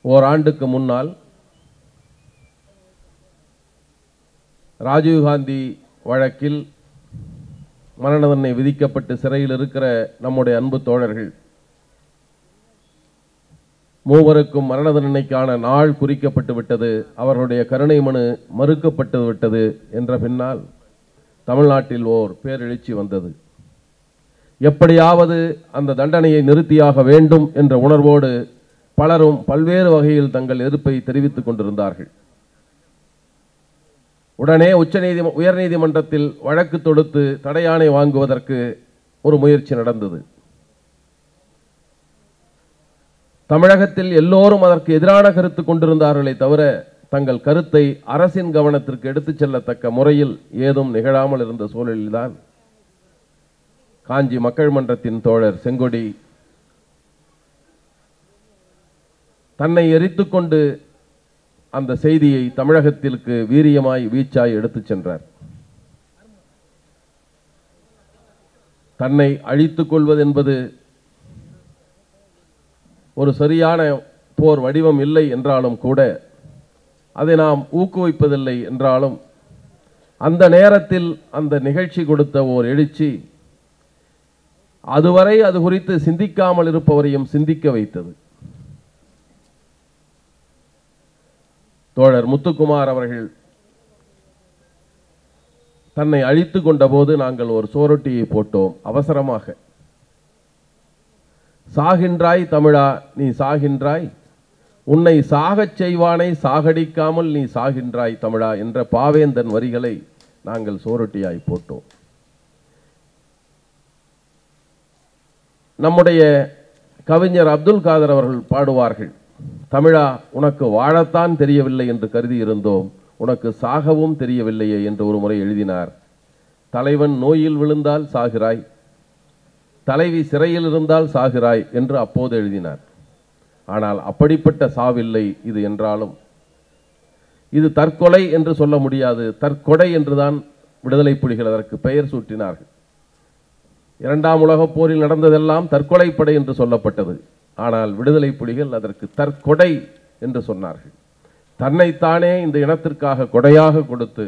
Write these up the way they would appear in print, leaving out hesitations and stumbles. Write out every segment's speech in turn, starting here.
ஓராண்டுக்கு முன்னால் ராஜீவ்காந்தி வழக்கில் மரண தண்டனை விதிக்கப்பட்டு சிறையில் இருக்கிற நம்முடைய அன்பு தோழர்கள் மூவருக்கும் மரண தண்டனைக்கான நாள் குறிக்கப்பட்டு விட்டது, அவர்களுடைய கருணை மனு மறுக்கப்பட்டு விட்டது என்ற பின்னால் தமிழ்நாட்டில் ஓர் பேரெழுச்சி வந்தது. எப்படியாவது அந்த தண்டனையை நிறுத்தியாக வேண்டும் என்ற உணர்வோடு பலரும் பல்வேறு வகையில் தங்கள் எதிர்ப்பை தெரிவித்துக் கொண்டிருந்தார்கள். உடனே உயர்நீதிமன்றத்தில் வழக்கு தொடுத்து தடையாணை வாங்குவதற்கு ஒரு முயற்சி நடந்தது. தமிழகத்தில் எல்லோரும் அதற்கு எதிரான கருத்து கொண்டிருந்தார்களே தவிர தங்கள் கருத்தை அரசின் கவனத்திற்கு எடுத்துச் செல்லத்தக்க முறையில் ஏதும் நிகழாமல் இருந்த சூழலில்தான் காஞ்சி மக்கள் மன்றத்தின் தோழர் செங்கொடி தன்னை எரித்துக் கொண்டு அந்த செய்தியை தமிழகத்திற்கு வீரியமாய் வீச்சாய் எடுத்துச் சென்றார். தன்னை அழித்துக் கொள்வது என்பது ஒரு சரியான போர் வடிவம் இல்லை என்றாலும் கூட, அதை நாம் ஊக்குவிப்பதில்லை என்றாலும், அந்த நேரத்தில் அந்த நிகழ்ச்சி கொடுத்த ஓர் எழுச்சி அதுவரை அது குறித்து சிந்திக்காமல் இருப்பவரையும் சிந்திக்க வைத்தது. தோழர் முத்துக்குமார் அவர்கள் தன்னை அழித்துக் கொண்ட போது நாங்கள் ஒரு சோரொட்டியை போட்டோம் அவசரமாக. சாகின்றாய் தமிழா நீ சாகின்றாய், உன்னை சாகச் செய்வானை சாகடிக்காமல் நீ சாகின்றாய் தமிழா என்ற பாவேந்தன் வரிகளை நாங்கள் சோரொட்டியாய் போட்டோம். நம்முடைய கவிஞர் அப்துல் காதர் அவர்கள் பாடுவார்கள், தமிழா உனக்கு வாழத்தான் தெரியவில்லை என்று கருதி இருந்தோம், உனக்கு சாகவும் தெரியவில்லையே என்று ஒரு முறை எழுதினார். தலைவன் நோயில் விழுந்தால் சாகிறாய், தலைவி சிறையில் இருந்தால் சாகிறாய் என்று அப்போது எழுதினார். ஆனால் அப்படிப்பட்ட சாவில்லை இது என்றாலும் இது தற்கொலை என்று சொல்ல முடியாது, தற்கொடை என்றுதான் விடுதலை புலிகள் அதற்கு பெயர் சூட்டினார்கள். இரண்டாம் உலகப் போரில் நடந்ததெல்லாம் தற்கொலைப்படை என்று சொல்லப்பட்டது. ஆனால் விடுதலை புலிகள் அதற்கு தற்கொடை என்று சொன்னார்கள். தன்னைத்தானே இந்த இனத்திற்காக கொடையாக கொடுத்து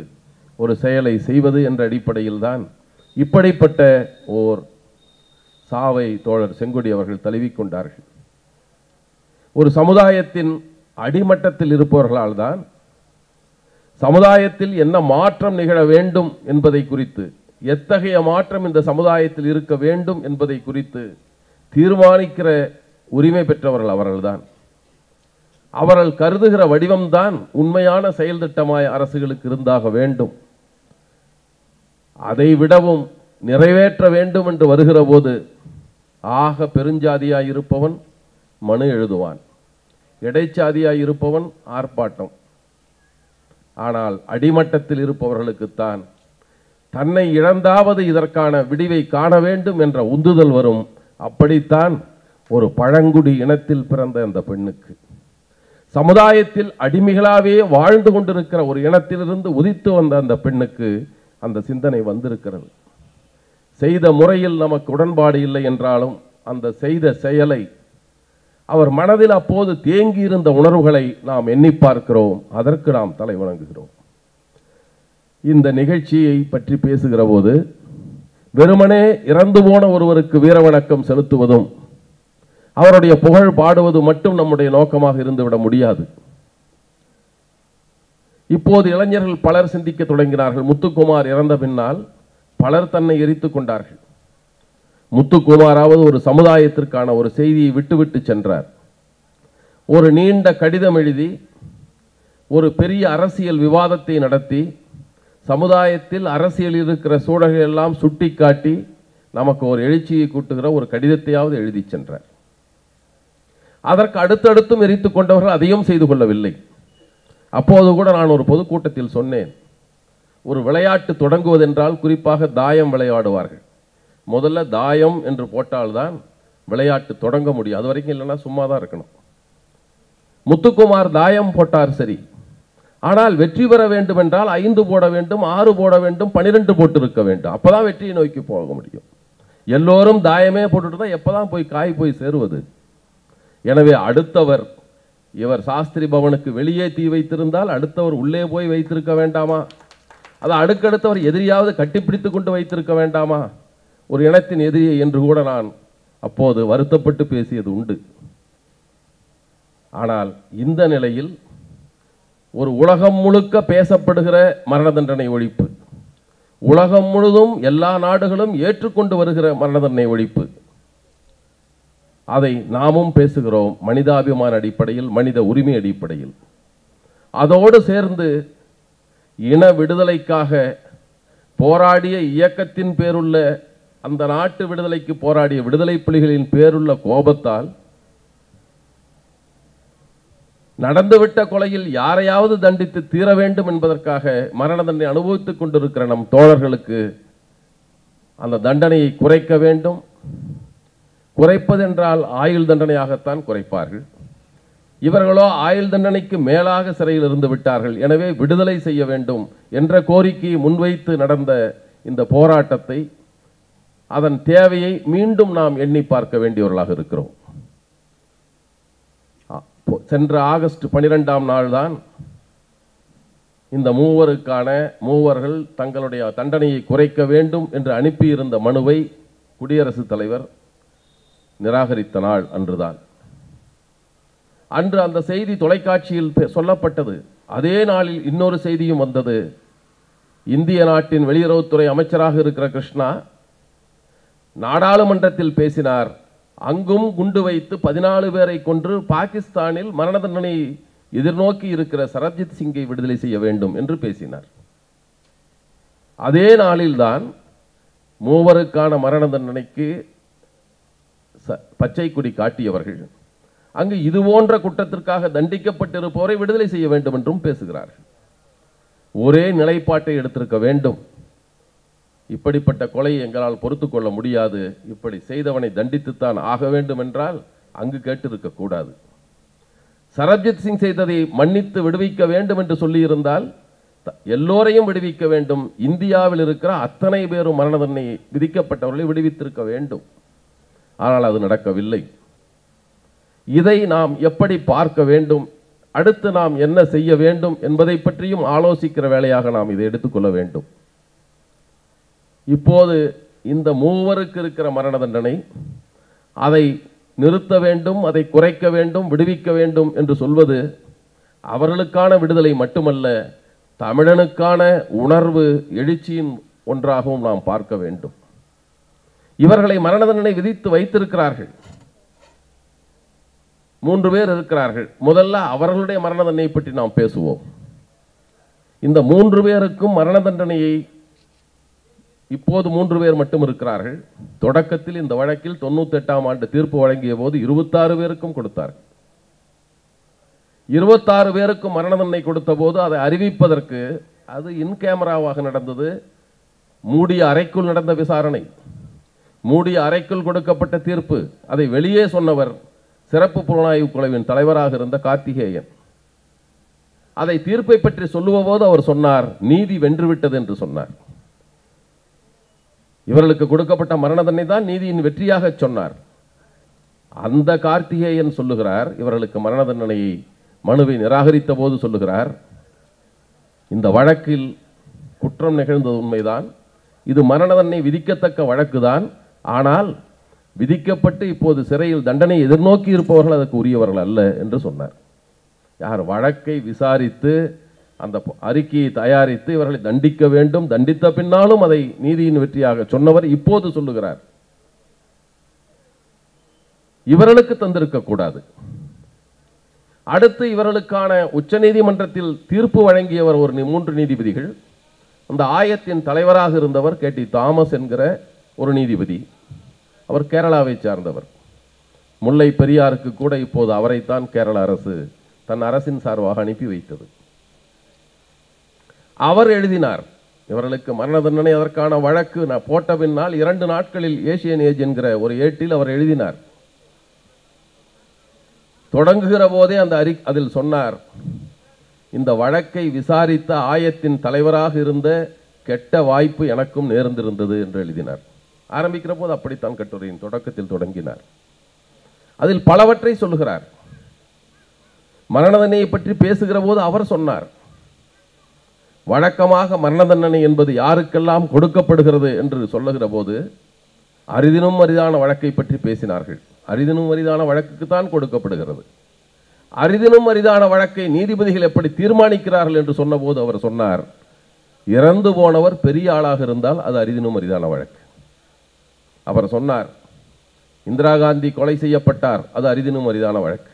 ஒரு செயலை செய்வது என்ற அடிப்படையில் தான் இப்படிப்பட்ட ஓர் சாவை தோழர் செங்கொடி அவர்கள் தழுவிக்கொண்டார்கள். ஒரு சமுதாயத்தின் அடிமட்டத்தில் இருப்பவர்களால் தான் சமுதாயத்தில் என்ன மாற்றம் நிகழ வேண்டும் என்பதை குறித்து, எத்தகைய மாற்றம் இந்த சமுதாயத்தில் இருக்க வேண்டும் என்பதை குறித்து தீர்மானிக்கிற உரிமை பெற்றவர்கள் அவர்கள்தான். அவர்கள் கருதுகிற வடிவம்தான் உண்மையான செயல் திட்டமாய் அரசுகளுக்கு இருந்தாக வேண்டும். அதை விடவும் நிறைவேற்ற வேண்டும் என்று வருகிற போது ஆக பெருஞ்சாதியாய் இருப்பவன் மனு எழுதுவான், இடைச்சாதியாய் இருப்பவன் ஆர்ப்பாட்டம். ஆனால் அடிமட்டத்தில் இருப்பவர்களுக்குத்தான் தன்னை இழந்தாவது இதற்கான விடிவை காண வேண்டும் என்ற உந்துதல் வரும். அப்படித்தான் ஒரு பழங்குடி இனத்தில் பிறந்த அந்த பெண்ணுக்கு, சமுதாயத்தில் அடிமைகளாகவே வாழ்ந்து கொண்டிருக்கிற ஒரு இனத்திலிருந்து உதித்து வந்த அந்த பெண்ணுக்கு அந்த சிந்தனை வந்திருக்கிறது. செய்த முறையில் நமக்கு உடன்பாடு இல்லை என்றாலும் அந்த செய்த செயலை, அவர் மனதில் அப்போது தேங்கி இருந்த உணர்வுகளை நாம் எண்ணி பார்க்கிறோம், அதற்கு நாம் தலை வணங்குகிறோம். இந்த நிகழ்ச்சியை பற்றி பேசுகிற போது வெறுமனே இறந்து போன ஒருவருக்கு வீரவணக்கம் செலுத்துவதும் அவருடைய புகழ் பாடுவது மட்டும் நம்முடைய நோக்கமாக இருந்துவிட முடியாது. இப்போது இளைஞர்கள் பலர் சிந்திக்க தொடங்கினார்கள். முத்துக்குமார் இறந்த பின்னால் பலர் தன்னை எரித்துக் கொண்டார்கள். முத்துக்குமாராவது ஒரு சமுதாயத்திற்கான ஒரு செய்தியை விட்டுவிட்டு சென்றார். ஒரு நீண்ட கடிதம் எழுதி ஒரு பெரிய அரசியல் விவாதத்தை நடத்தி சமுதாயத்தில் அரசியலில் இருக்கிற சூழல்கள் எல்லாம் சுட்டி காட்டி நமக்கு ஒரு எழுச்சியை கூட்டுகிற ஒரு கடிதத்தையாவது எழுதி சென்றார். அதற்கு அடுத்தடுத்தும் எரித்துக் கொண்டவர்கள் அதையும் செய்து கொள்ளவில்லை. அப்போது கூட நான் ஒரு பொதுக்கூட்டத்தில் சொன்னேன், ஒரு விளையாட்டு தொடங்குவதென்றால் குறிப்பாக தாயம் விளையாடுவார்கள். முதல்ல தாயம் என்று போட்டால்தான் விளையாட்டு தொடங்க முடியும், அது வரைக்கும் இல்லைன்னா சும்மா தான் இருக்கணும். முத்துக்குமார் தாயம் போட்டார் சரி, ஆனால் வெற்றி பெற வேண்டும் என்றால் 5 போட வேண்டும், 6 போட வேண்டும், 12 போட்டு இருக்க வேண்டும். அப்பதான் வெற்றியை நோக்கி போக முடியும். எல்லோரும் தாயமே போட்டுட்டு தான் எப்பதான் போய் காய் போய் சேருவது? எனவே அடுத்தவர் இவர் சாஸ்திரி பவனுக்கு வெளியே தீ வைத்திருந்தால் அடுத்தவர் உள்ளே போய் வைத்திருக்க வேண்டாமா? அது அடுக்கடுத்தவர் எதிரியாவது கட்டிப்பிடித்து கொண்டு வைத்திருக்க வேண்டாமா? ஒரு இனத்தின் எதிரியை என்று கூட நான் அப்போது வருத்தப்பட்டு பேசியது உண்டு. ஆனால் இந்த நிலையில் ஒரு உலகம் முழுக்க பேசப்படுகிற மரண தண்டனை ஒழிப்பு, உலகம் முழுதும் எல்லா நாடுகளும் ஏற்றுக்கொண்டு வருகிற மரண தண்டனை ஒழிப்பு, அதை நாமும் பேசுகிறோம் மனிதாபிமான அடிப்படையில், மனித உரிமை அடிப்படையில். அதோடு சேர்ந்து இன விடுதலைக்காக போராடிய இயக்கத்தின் பேருள்ள, அந்த நாட்டு விடுதலைக்கு போராடிய விடுதலை புலிகளின் பேருள்ள கோபத்தால் நடந்துவிட்ட கொலையில் யாரையாவது தண்டித்து தீர வேண்டும் என்பதற்காக மரண தண்டனை அனுபவித்துக் கொண்டிருக்கிற நம் தோழர்களுக்கு அந்த தண்டனையை குறைக்க வேண்டும். குறைப்பதென்றால் ஆயுள் தண்டனையாகத்தான் குறைப்பார்கள். இவர்களோ ஆயுள் தண்டனைக்கு மேலாக சிறையில் இருந்து விட்டார்கள். எனவே விடுதலை செய்ய வேண்டும் என்ற கோரிக்கையை முன்வைத்து நடந்த இந்த போராட்டத்தை, அதன் தேவையை மீண்டும் நாம் எண்ணி பார்க்க வேண்டியவர்களாக இருக்கிறோம். சென்ற ஆகஸ்ட் 12ஆம் நாள் தான் இந்த மூவர்கள் தங்களுடைய தண்டனையை குறைக்க வேண்டும் என்று அனுப்பியிருந்த மனுவை குடியரசுத் தலைவர் நிராகரித்த நாள் அன்றுதான். அன்று அந்த செய்தி தொலைக்காட்சியில் சொல்லப்பட்டது. அதே நாளில் இன்னொரு செய்தியும் வந்தது. இந்திய நாட்டின் வெளியுறவுத்துறை அமைச்சராக இருக்கிற கிருஷ்ணா நாடாளுமன்றத்தில் பேசினார். அங்கும் குண்டு வைத்து 14 பேரை கொன்று பாகிஸ்தானில் மரண தண்டனை எதிர்நோக்கி இருக்கிற சரப்ஜித் சிங்கை விடுதலை செய்ய வேண்டும் என்று பேசினார். அதே நாளில்தான் மூவருக்கான மரண தண்டனைக்கு பச்சை கொடி காட்டியவர்கள் அங்கு இது போன்ற குற்றத்திற்காக தண்டிக்கப்பட்டிருப்பவரை விடுதலை செய்ய வேண்டும் என்றும் பேசுகிறார்கள். ஒரே நிலைப்பாட்டை எடுத்திருக்க வேண்டும். இப்படிப்பட்ட கொலையை எங்களால் பொறுத்து கொள்ள முடியாது, இப்படி செய்தவனை தண்டித்துத்தான் ஆக வேண்டும் என்றால் அங்கு கேட்டிருக்க கூடாது. சரப்ஜித் சிங் செய்ததை மன்னித்து விடுவிக்க வேண்டும் என்று சொல்லியிருந்தால் எல்லோரையும் விடுவிக்க வேண்டும். இந்தியாவில் இருக்கிற அத்தனை பேரும் மரண தண்டனை விதிக்கப்பட்டவர்களை விடுவித்திருக்க வேண்டும். ஆனால் அது நடக்கவில்லை. இதை நாம் எப்படி பார்க்க வேண்டும், அடுத்து நாம் என்ன செய்ய வேண்டும் என்பதை பற்றியும் ஆலோசிக்கிற வேலையாக நாம் இதை எடுத்துக்கொள்ள வேண்டும். இப்போது இந்த மூவருக்கு இருக்கிற மரண தண்டனை, அதை நிறுத்த வேண்டும், அதை குறைக்க வேண்டும், விடுவிக்க வேண்டும் என்று சொல்வது அவர்களுக்கான விடுதலை மட்டுமல்ல, தமிழனுக்கான உணர்வு எழுச்சியின் ஒன்றாகவும் நாம் பார்க்க வேண்டும். இவர்களை மரண தண்டனை விதித்து வைத்திருக்கிறார்கள். 3 பேர் இருக்கிறார்கள். முதல்ல அவர்களுடைய மரண தண்டனை பற்றி நாம் பேசுவோம். இந்த 3 பேருக்கும் மரண தண்டனையை இப்போது 3 பேர் மட்டும் இருக்கிறார்கள். தொடக்கத்தில் இந்த வழக்கில் 98ஆம் ஆண்டு தீர்ப்பு வழங்கிய போது 26 பேருக்கும் கொடுத்தார்கள். 26 பேருக்கும் மரண தண்டனை கொடுத்த போது அதை அறிவிப்பதற்கு அது இன் கேமராவாக நடந்தது. மூடிய அறைக்குள் நடந்த விசாரணை, மூடிய அறைக்குள் கொடுக்கப்பட்ட தீர்ப்பு. அதை வெளியே சொன்னவர் சிறப்பு புலனாய்வு குழுவின் தலைவராக இருந்த கார்த்திகேயன். அதை தீர்ப்பை பற்றி சொல்லும்போது அவர் சொன்னார், நீதி வென்றுவிட்டது என்று சொன்னார். இவர்களுக்கு கொடுக்கப்பட்ட மரண தண்டனை தான் நீதியின் வெற்றியாக சொன்னார். அந்த கார்த்திகேயன் சொல்லுகிறார், இவர்களுக்கு மரண தண்டனையை மனுவை நிராகரித்த போது சொல்லுகிறார், இந்த வழக்கில் குற்றம் நிகழ்ந்தது உண்மைதான், இது மரண தண்டனை விதிக்கத்தக்க வழக்குதான். ஆனால் விதிக்கப்பட்டு இப்போது சிறையில் தண்டனை எதிர்நோக்கி இருப்பவர்கள் அதற்கு உரியவர்கள் அல்ல என்று சொன்னார். யார் வழக்கை விசாரித்து அந்த அறிக்கையை தயாரித்து இவர்களை தண்டிக்க வேண்டும், தண்டித்த பின்னாலும் அதை நீதியின் வெற்றியாக சொன்னவர் இப்போது சொல்லுகிறார், இவர்களுக்கு தந்திருக்க கூடாது. அடுத்து இவர்களுக்கான உச்ச நீதிமன்றத்தில் தீர்ப்பு வழங்கியவர் ஒரு 3 நீதிபதிகள். அந்த ஆயத்தின் தலைவராக இருந்தவர் கேடி தாமஸ் என்கிற ஒரு நீதிபதி. அவர் கேரளாவை சார்ந்தவர். முல்லை பெரியாருக்கு கூட இப்போது அவரைத்தான் கேரள அரசு தன் அரசின் சார்பாக அனுப்பி வைத்தது. அவர் எழுதினார், இவர்களுக்கு மரண தண்டனை அதற்கான வழக்கு போட்ட பின்னால் 2 நாட்களில் ஏசியன் ஏஜ் என்கிற ஒரு ஏட்டில் அவர் எழுதினார். தொடங்குகிற போதே அந்த அதில் சொன்னார், இந்த வழக்கை விசாரித்த ஆயத்தின் தலைவராக இருந்த கெட்ட வாய்ப்பு எனக்கும் நேர்ந்திருந்தது என்று எழுதினார். ஆரம்பிக்கிற போது அப்படித்தான் கட்டுரையின் தொடக்கத்தில் தொடங்கினார். அதில் பலவற்றை சொல்லுகிறார். மரண தண்டனையை பற்றி பேசுகிற போது அவர் சொன்னார், வழக்கமாக மரண தண்டனை என்பது யாருக்கெல்லாம் கொடுக்கப்படுகிறது என்று சொல்லுகிற போது அரிதினும் அரிதான வழக்கை பற்றி பேசினார்கள். அரிதினும் அரிதான வழக்குக்குத்தான் கொடுக்கப்படுகிறது. அரிதினும் அரிதான வழக்கை நீதிபதிகள் எப்படி தீர்மானிக்கிறார்கள் என்று சொன்னபோது அவர் சொன்னார், இறந்து போனவர் பெரிய ஆளாக இருந்தால் அது அரிதினும் அரிதான வழக்கு. அவர் சொன்னார், இந்திரா காந்தி கொலை செய்யப்பட்டார், அது அரிதினும் அரிதான வழக்கு.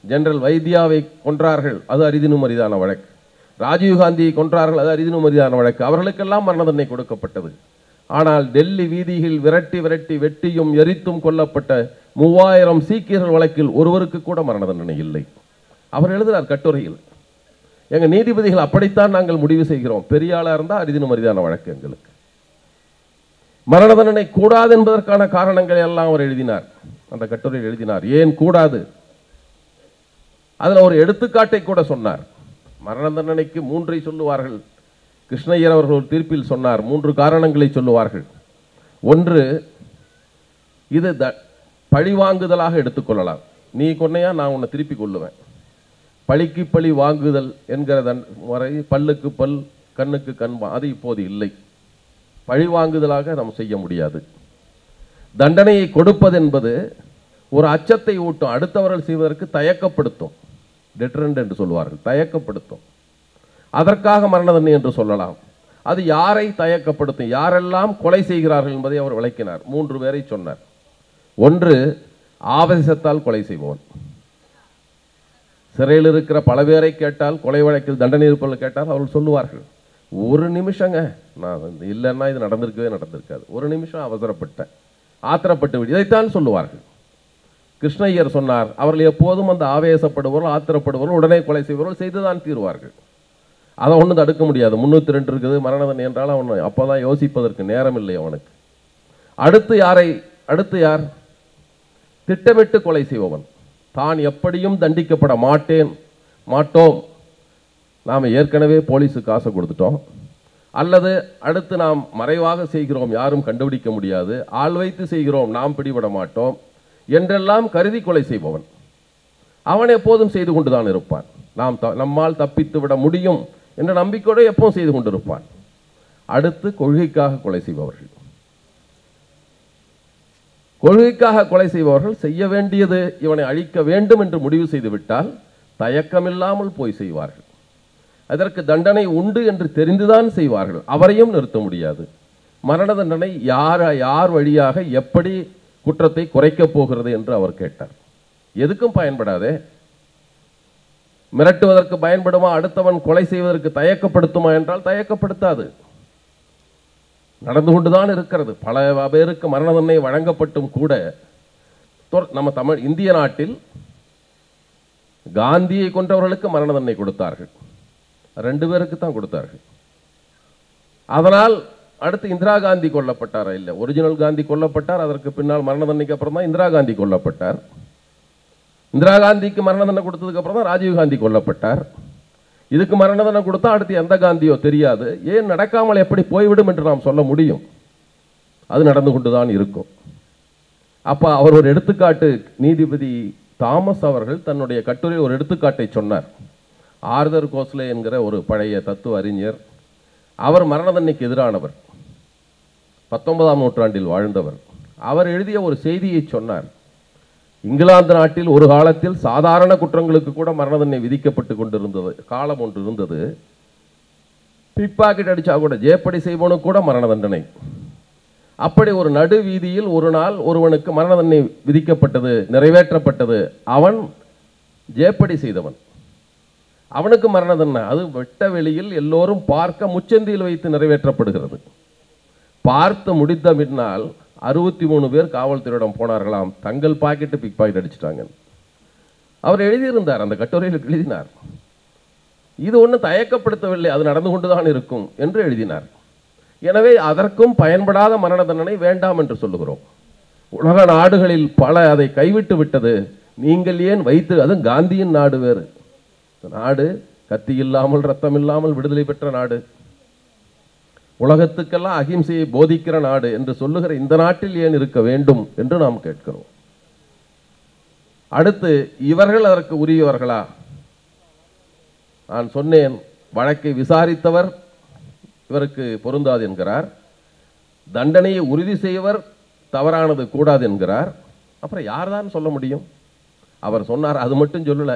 ஜெனரல் வைத்தியாவை கொன்றார்கள், அது அரிதினும் அரிதான வழக்கு. ராஜீவ்காந்தியை கொன்றார்கள், அது அரிதினும் அரிதான வழக்கு. அவர்களுக்கெல்லாம் மரண தண்டனை கொடுக்கப்பட்டது. ஆனால் டெல்லி வீதியில் விரட்டி விரட்டி வெட்டியும் எரித்தும் கொல்லப்பட்ட 3000 சீக்கியர்கள் வழக்கில் ஒருவருக்கு கூட மரண தண்டனை இல்லை. அவர் எழுதுகிறார் கட்டுரையில், எங்கள் நீதிபதிகள் அப்படித்தான் நாங்கள் முடிவு செய்கிறோம், பெரிய ஆளாக இருந்தால் அரிதினும் அரிதான வழக்கு எங்களுக்கு. மரண தண்டனை கூடாது என்பதற்கான காரணங்களை எல்லாம் அவர் எழுதினார், அந்த கட்டுரையில் எழுதினார். ஏன் கூடாது? அதில் ஒரு எடுத்துக்காட்டை கூட சொன்னார். மரண தண்டனைக்கு 3 சொல்லுவார்கள். கிருஷ்ணய்யர் அவர்கள் ஒரு தீர்ப்பில் சொன்னார், 3 காரணங்களை சொல்லுவார்கள். ஒன்று, இது பழி வாங்குதலாக எடுத்துக்கொள்ளலாம். நீ கொன்னையா, நான் உன்னை திருப்பி கொள்ளுவேன். பழிக்கு பழி வாங்குதல் என்கிற முறை பல்லுக்கு பல் கண்ணுக்கு கண், அது இப்போது இல்லை. பழி வாங்குதலாக நாம் செய்ய முடியாது. தண்டனையை கொடுப்பது என்பது ஒரு அச்சத்தை ஊட்டும், அடுத்தவர்கள் செய்வதற்கு தயக்கப்படுத்தும். டெட்ரண்ட் என்று சொல்வார்கள், தயக்கப்படுத்தும். அதற்காக மரண தண்டனை என்று சொல்லலாம். அது யாரை தயக்கப்படுத்தும், யாரெல்லாம் கொலை செய்கிறார்கள் என்பதை அவர் விளக்கினார். 3 பேரை சொன்னார். ஒன்று, ஆவேசத்தால் கொலை செய்பவன். சிறையில் இருக்கிற பல பேரை கேட்டால், கொலை வழக்கில் தண்டனை இருப்பவர்கள் கேட்டால் அவர்கள் சொல்லுவார்கள், ஒரு நிமிஷங்க, நான் இல்லைன்னா இது நடந்திருக்காது, ஒரு நிமிஷம் அவசரப்பட்டேன், ஆத்திரப்பட்டு விடு, இதைத்தான் சொல்லுவார்கள். கிருஷ்ணய்யர் சொன்னார், அவர்கள் எப்போதும் அந்த ஆவேசப்படுபவர்கள், ஆத்திரப்படுபவர்கள், உடனே கொலை செய்பவர்கள் செய்துதான் தீர்வார்கள். அதை ஒன்றும் தடுக்க முடியாது. 302 இருக்குது மரண தண்டனை என்றால் அவன் அப்போதான் யோசிப்பதற்கு நேரம் இல்லை அவனுக்கு. அடுத்து யார்? திட்டமிட்டு கொலை செய்பவன். தான் எப்படியும் தண்டிக்கப்பட மாட்டோம், நாம் ஏற்கனவே போலீஸுக்கு காசு கொடுத்துட்டோம், அல்லது அடுத்து நாம் மறைவாக செய்கிறோம், யாரும் கண்டுபிடிக்க முடியாது, ஆள் வைத்து செய்கிறோம், நாம் பிடிபட மாட்டோம் என்றெல்லாம் கருதி கொலை செய்பவன். அவன் எப்போதும் செய்து கொண்டுதான் இருப்பான். நம்மால் தப்பித்து விட முடியும் என்ற நம்பிக்கையோடு எப்பவும் செய்து கொண்டிருப்பான். அடுத்து கொள்கைக்காக கொலை செய்பவர்கள். கொள்கைக்காக கொலை செய்பவர்கள் செய்ய வேண்டியது இவனை அழிக்க வேண்டும் என்று முடிவு செய்து விட்டால் தயக்கமில்லாமல் போய் செய்வார்கள். அதற்கு தண்டனை உண்டு என்று தெரிந்துதான் செய்வார்கள். அவரையும் நிறுத்த முடியாது. மரண தண்டனை யார் வழியாக எப்படி குற்றத்தை குறைக்கப் போகிறது என்று அவர் கேட்டார். எதுக்கும் பயன்படாதே, மிரட்டுவதற்கு பயன்படுமா, அடுத்தவன் கொலை செய்வதற்கு தயக்கப்படுத்துமா என்றால் தயக்கப்படுத்தாது. நடந்து கொண்டுதான் இருக்கிறது. பல பேருக்கு மரண தண்டனை வழங்கப்பட்டும் கூட நம்ம இந்திய நாட்டில் காந்தியை கொன்றவர்களுக்கு மரண தண்டனை கொடுத்தார்கள், 2 பேருக்கு தான் கொடுத்தார்கள். அதனால் அடுத்து இந்திரா காந்தி கொல்லப்பட்டாரா? இல்லை, ஒரிஜினல் காந்தி கொல்லப்பட்டார். அதற்கு பின்னால் மரண தண்டனைக்கு அப்புறம் தான் இந்திரா காந்தி கொல்லப்பட்டார். இந்திரா காந்திக்கு மரண தண்டனை கொடுத்ததுக்கு அப்புறம் தான் ராஜீவ் காந்தி கொல்லப்பட்டார். இதுக்கு மரண தண்டனை கொடுத்தா அடுத்து எந்த காந்தியோ தெரியாது. ஏன் நடக்காமல் எப்படி போய்விடும் என்று நாம் சொல்ல முடியும்? அது நடந்து கொண்டுதான் இருக்கும். அப்ப அவர் ஒரு எடுத்துக்காட்டு, நீதிபதி தாமஸ் அவர்கள் தன்னுடைய கட்டுரையில் ஒரு எடுத்துக்காட்டை சொன்னார். ஆர்தர் கோஸ்லே என்கிற ஒரு பழைய தத்துவ அறிஞர், அவர் மரண தண்டனைக்கு எதிரானவர், 19ஆம் நூற்றாண்டில் வாழ்ந்தவர். அவர் எழுதிய ஒரு செய்தியை சொன்னார். இங்கிலாந்து நாட்டில் ஒரு காலத்தில் சாதாரண குற்றங்களுக்கு கூட மரண தண்டனை விதிக்கப்பட்டு கொண்டிருந்தது காலம் ஒன்று இருந்தது. பிக் பாக்கெட் அடிச்சா கூட, ஜேப்படி செய்வனுக்கு கூட மரண தண்டனை. அப்படி ஒரு நடு வீதியில் ஒரு நாள் ஒருவனுக்கு மரண தண்டனை விதிக்கப்பட்டது, நிறைவேற்றப்பட்டது. அவன் ஜேப்படி செய்தவன், அவனுக்கு மரண தண்டனை. அது வெட்ட வெளியில் எல்லோரும் பார்க்க முச்சந்தியில் வைத்து நிறைவேற்றப்படுகிறது. பார்த்து முடித்த பின்னால் 63 பேர் காவல்துறையிடம் போனார்களாம், தங்கள் பாக்கெட்டு பிக் பாக்கெட் அடிச்சிட்டாங்க. அவர் எழுதியிருந்தார், அந்த கட்டுரையில் எழுதினார். இது ஒன்றும் தயக்கப்படுத்தவில்லை, அது நடந்து கொண்டுதான் இருக்கும் என்று எழுதினார். எனவே அதற்கும் பயன்படாத மரண தண்டனை வேண்டாம் என்று சொல்லுகிறோம். உலக நாடுகளில் பல அதை கைவிட்டு விட்டது. நீங்கள் ஏன் வைத்து, அதுவும் காந்தியின் நாடு வேறு நாடு, கத்தி இல்லாமல் ரத்தம் இல்லாமல் விடுதலை பெற்ற நாடு, உலகத்துக்கெல்லாம் அகிம்சையை போதிக்கிற நாடு என்று சொல்லுகிற இந்த நாட்டில் ஏன் இருக்க வேண்டும் என்று நாம் கேட்கிறோம். அடுத்து, இவர்கள் அதற்கு உரியவர்களா? நான் சொன்னேன், வழக்கை விசாரித்தவர் இவருக்கு பொருந்தாது என்கிறார், தண்டனையை உறுதி செய்வர் தவறானது கூடாது என்கிறார். அப்புறம் யார்தான் சொல்ல முடியும்? அவர் சொன்னார், அது மட்டும் சொல்லல,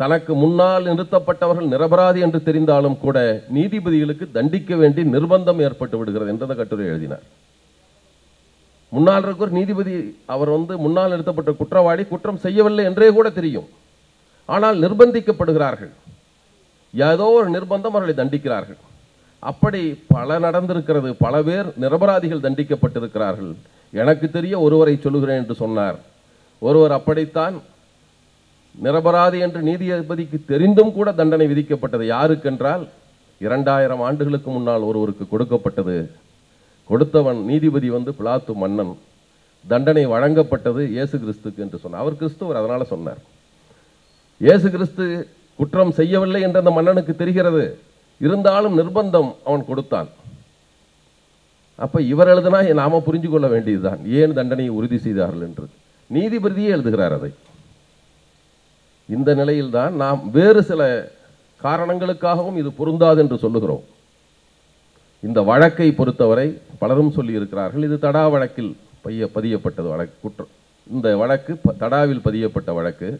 தனக்கு முன்னால் நிறுத்தப்பட்டவர்கள் நிரபராதி என்று தெரிந்தாலும் கூட நீதிபதிகளுக்கு தண்டிக்க வேண்டிய நிர்பந்தம் ஏற்பட்டு விடுகிறது என்ற கட்டுரை எழுதினார். முன்னால் இருக்கிற நீதிபதி அவர் முன்னால் நிறுத்தப்பட்ட குற்றவாளி குற்றம் செய்யவில்லை என்றே கூட தெரியும், ஆனால் நிர்பந்திக்கப்படுகிறார்கள், ஏதோ ஒரு நிர்பந்தம் அவர்களை தண்டிக்கிறார்கள். அப்படி பல நடந்திருக்கிறது. பல பேர் நிரபராதிகள் தண்டிக்கப்பட்டிருக்கிறார்கள். எனக்கு தெரிய ஒருவரை சொல்லுகிறேன் என்று சொன்னார். ஒருவர் அப்படித்தான் நிரபராதி என்று நீதிபதிக்கு தெரிந்தும் கூட தண்டனை விதிக்கப்பட்டது. யாருக்கென்றால் 2000 ஆண்டுகளுக்கு முன்னால் ஒருவருக்கு கொடுக்கப்பட்டது. கொடுத்தவன் நீதிபதி பிலாத்து மன்னன். தண்டனை வழங்கப்பட்டது இயேசு கிறிஸ்துக்கு என்று சொன்னார். அவர் கிறிஸ்துவர், அதனால சொன்னார். இயேசு கிறிஸ்து குற்றம் செய்யவில்லை என்று அந்த மன்னனுக்கு தெரிகிறது, இருந்தாலும் நிர்பந்தம் அவன் கொடுத்தான். அப்ப இவர் எழுதினா நாம புரிஞ்சு கொள்ள வேண்டியதுதான், ஏன் தண்டனையை உறுதி செய்தார்கள் என்று. நீதிபதியே எழுதுகிறார் அதை. இந்த நிலையில்தான் நாம் வேறு சில காரணங்களுக்காகவும் இது பொருந்தாது என்று சொல்லுகிறோம். இந்த வழக்கை பொறுத்தவரை பலரும் சொல்லி இருக்கிறார்கள், இது தடா வழக்கில் பதியப்பட்டது வழக்கு. குற்றம் இந்த வழக்கு தடாவில் பதியப்பட்ட வழக்கு.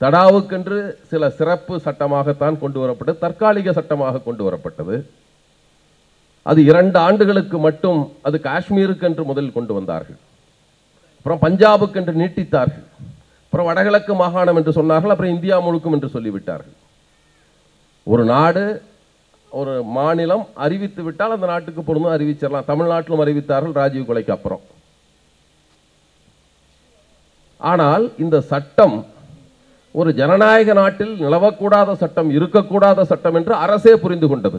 தடாவுக்கென்று சில சிறப்பு சட்டமாகத்தான் கொண்டு வரப்பட்டது, தற்காலிக சட்டமாக கொண்டு வரப்பட்டது. அது 2 ஆண்டுகளுக்கு மட்டும், அது காஷ்மீருக்கு என்று முதலில் கொண்டு வந்தார்கள், அப்புறம் பஞ்சாபுக்கு என்று நீட்டித்தார்கள், அப்புறம் வடகிழக்கு மாகாணம் என்று சொன்னார்கள், அப்புறம் இந்தியா முழுக்கும் என்று சொல்லிவிட்டார்கள். ஒரு நாடு ஒரு மாநிலம் அறிவித்து விட்டால் அந்த நாட்டுக்கு பொருந்தும், அறிவிச்சிடலாம். தமிழ்நாட்டிலும் அறிவித்தார்கள் ராஜீவ் கொலைக்கு அப்புறம். ஆனால் இந்த சட்டம் ஒரு ஜனநாயக நாட்டில் நிலவக்கூடாத சட்டம், இருக்கக்கூடாத சட்டம் என்று அரசே புரிந்து கொண்டது.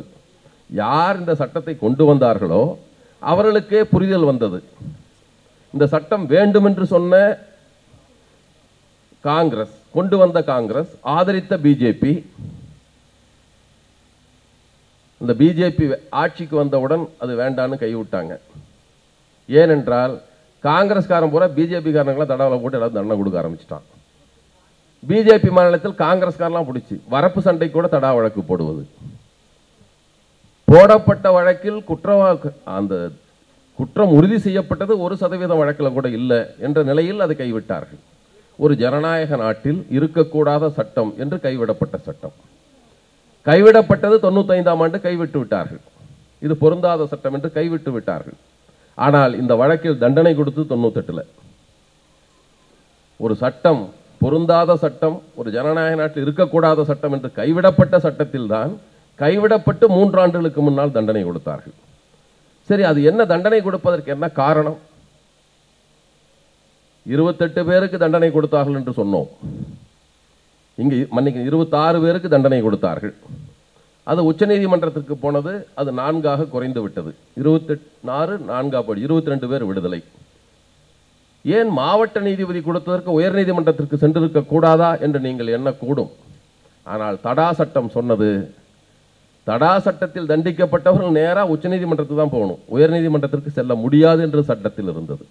யார் இந்த சட்டத்தை கொண்டு வந்தார்களோ அவர்களுக்கே புரிதல் வந்தது. இந்த சட்டம் வேண்டும் என்று சொன்ன காங்கிரஸ், கொண்டு வந்த காங்கிரஸ், ஆதரித்த பிஜேபி, இந்த பிஜேபி ஆட்சிக்கு வந்தவுடன் அது வேண்டான்னு கைவிட்டாங்க. ஏனென்றால் காங்கிரஸ்காரன் பூரா பிஜேபி காரங்களை தடவை போட்டு எல்லாரும் தண்டனை கொடுக்க ஆரம்பிச்சிட்டான். பிஜேபி மாநிலத்தில் காங்கிரஸ்காரெல்லாம் பிடிச்சி வரப்பு சண்டை கூட தடா வழக்கு போடுவது. போடப்பட்ட வழக்கில் அந்த குற்றம் உறுதி செய்யப்பட்டது 1% வழக்கில் கூட இல்லை என்ற நிலையில் அதை கைவிட்டார்கள். ஒரு ஜனநாயக நாட்டில் இருக்கக்கூடாத சட்டம் என்று கைவிடப்பட்ட சட்டம். கைவிடப்பட்டது 95ஆம் ஆண்டு கைவிட்டு விட்டார்கள். இது பொருந்தாத சட்டம் என்று கைவிட்டு விட்டார்கள். ஆனால் இந்த வழக்கில் தண்டனை கொடுத்து 98ல். ஒரு சட்டம் பொருந்தாத சட்டம், ஒரு ஜனநாயக நாட்டில் இருக்கக்கூடாத சட்டம் என்று கைவிடப்பட்ட சட்டத்தில் தான் கைவிடப்பட்டு 3 ஆண்டுகளுக்கு முன்னால் தண்டனை கொடுத்தார்கள். சரி, அது என்ன தண்டனை கொடுப்பதற்கு என்ன காரணம்? 28 பேருக்கு தண்டனை கொடுத்தார்கள் என்று சொன்னோம். இங்கு மன்னிக்கு 26 பேருக்கு தண்டனை கொடுத்தார்கள். அது உச்சநீதிமன்றத்திற்கு போனது, அது 4ஆக குறைந்து விட்டது. 26 4 22 பேர் விடுதலை. ஏன் மாவட்ட நீதிபதி கொடுத்ததற்கு உயர் நீதிமன்றத்திற்கு சென்றிருக்க கூடாதா என்று நீங்கள் எண்ணக்கூடும். ஆனால் தடா சட்டம் சொன்னது, தடா சட்டத்தில் தண்டிக்கப்பட்டவர்கள் நேராக உச்சநீதிமன்றத்துக்கு தான் போகணும், உயர் நீதிமன்றத்திற்கு செல்ல முடியாது என்று சட்டத்தில் இருந்தது.